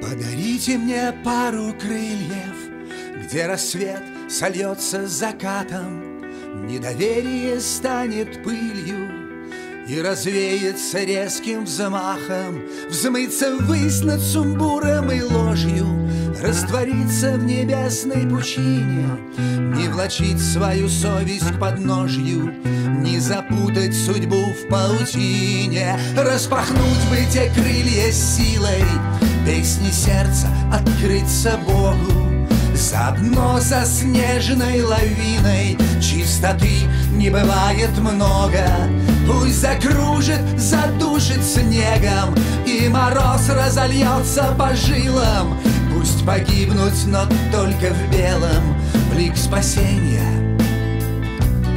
Подарите мне пару крыльев, где рассвет сольется с закатом, недоверие станет пылью и развеется резким взмахом, взмыться ввысь над сумбуром и ложью, раствориться в небесной пучине, не влачить свою совесть к подножью, не запутать судьбу в паутине, распахнуть бы те крылья силой, песни сердца открыться Богу, заодно со снежной лавиной чистоты не бывает много. Пусть закружит, задушит снегом, и мороз разольется по жилам. Пусть погибнуть, но только в белом, блик спасения,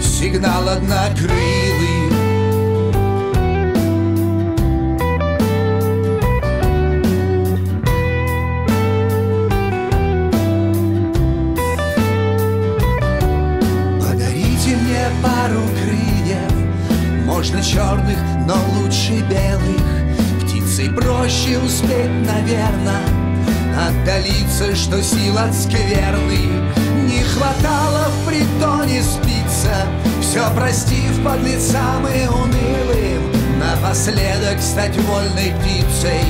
сигнал однокрылый. Пару крыльев, можно черных, но лучше белых. Птицей проще успеть, наверно, отдалиться, что сил от скверны не хватало в притоне спиться, все простив подлецам и унылым, напоследок стать вольной птицей.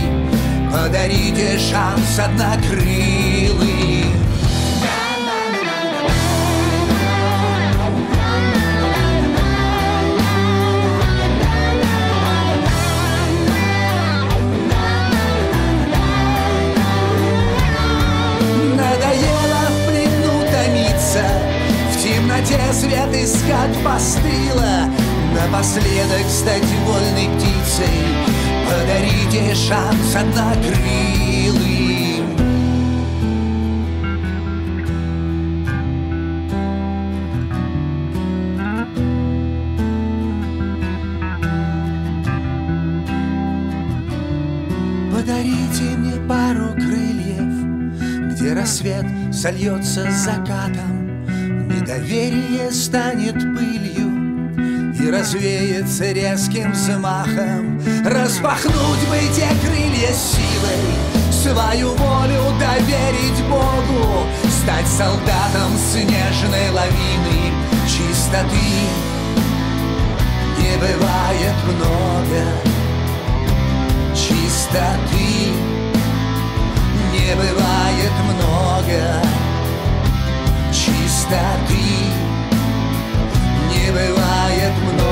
Подарите шанс однокрылый. Свет искать постыло, напоследок стать вольной птицей. Подарите шанс однокрылым. Подарите мне пару крыльев, где рассвет сольется с закатом, недоверие станет пылью и развеется резким взмахом. Распахнуть бы те крылья силой, свою волю доверить Богу, стать солдатом снежной лавины. Чистоты не бывает много, чистоты не бывает много. Чистоты не бывает много.